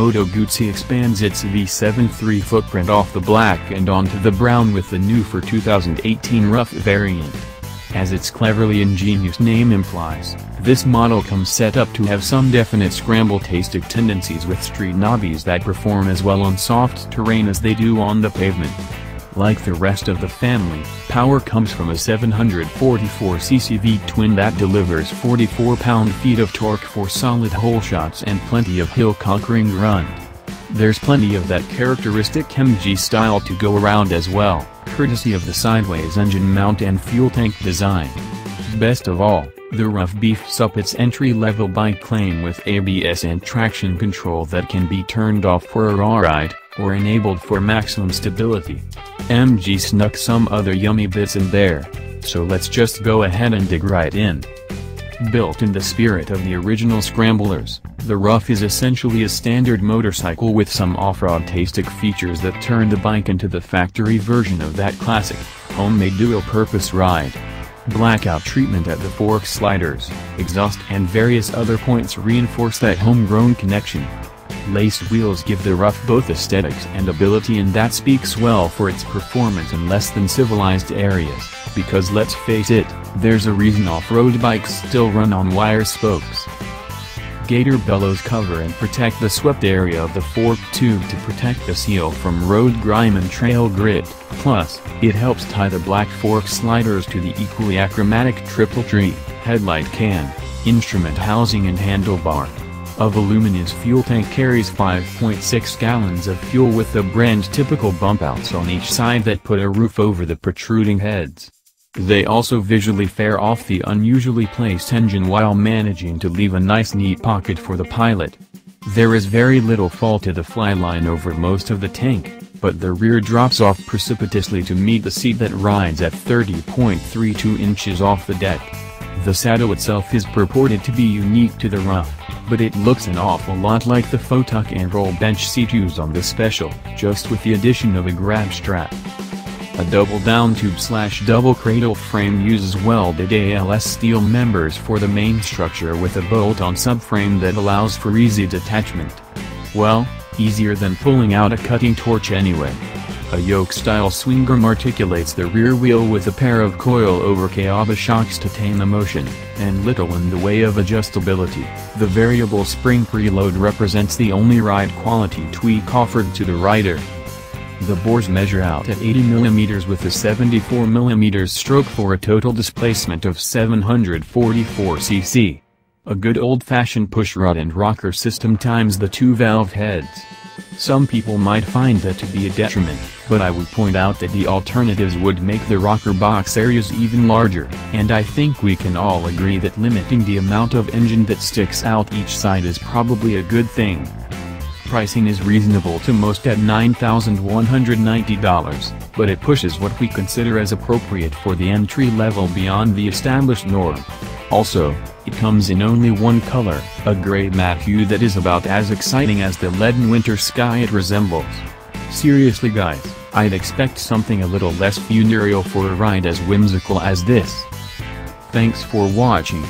Moto Guzzi expands its V7.3 footprint off the black and onto the brown with the new for 2018 rough variant. As its cleverly ingenious name implies, this model comes set up to have some definite scramble-tastic tendencies with street-knobbies that perform as well on soft terrain as they do on the pavement. Like the rest of the family, power comes from a 744cc V-twin that delivers 44 pound-feet of torque for solid holeshots and plenty of hill-conquering grunt. There's plenty of that characteristic MG style to go around as well, courtesy of the sideways engine mount and fuel tank design. Best of all, the rough beefs up its entry-level bike claim with ABS and traction control that can be turned off for a raw ride, or enabled for maximum stability. MG snuck some other yummy bits in there, so let's just go ahead and dig right in. Built in the spirit of the original Scramblers, the Rough is essentially a standard motorcycle with some off-road-tastic features that turn the bike into the factory version of that classic, homemade dual-purpose ride. Blackout treatment at the fork sliders, exhaust and various other points reinforce that homegrown connection. Laced wheels give the Rough both aesthetics and ability, and that speaks well for its performance in less than civilized areas, because let's face it, there's a reason off-road bikes still run on wire spokes. Gator bellows cover and protect the swept area of the fork tube to protect the seal from road grime and trail grit, plus, it helps tie the black fork sliders to the equally achromatic triple tree, headlight can, instrument housing and handlebar. A Voluminous fuel tank carries 5.6 gallons of fuel with the brand's typical bump-outs on each side that put a roof over the protruding heads. They also visually fare off the unusually placed engine while managing to leave a nice neat pocket for the pilot. There is very little fall to the flyline over most of the tank, but the rear drops off precipitously to meet the seat that rides at 30.32 inches off the deck. The saddle itself is purported to be unique to the Rough, but it looks an awful lot like the faux tuck and roll bench seat used on the Special, just with the addition of a grab strap. A double down tube / double cradle frame uses welded ALS steel members for the main structure with a bolt-on subframe that allows for easy detachment. Well, easier than pulling out a cutting torch anyway. A yoke-style swing arm articulates the rear wheel with a pair of coil-over Kayaba shocks to tame the motion, and little in the way of adjustability. The variable spring preload represents the only ride-quality tweak offered to the rider. The bores measure out at 80 mm with a 74 mm stroke for a total displacement of 744 cc. A good old-fashioned pushrod and rocker system times the two valve heads. Some people might find that to be a detriment, but I would point out that the alternatives would make the rocker box areas even larger, and I think we can all agree that limiting the amount of engine that sticks out each side is probably a good thing. Pricing is reasonable to most at $9,190, but it pushes what we consider as appropriate for the entry level beyond the established norm. Also, it comes in only one color, a gray matte hue that is about as exciting as the leaden winter sky it resembles. Seriously guys, I'd expect something a little less funereal for a ride as whimsical as this. Thanks for watching.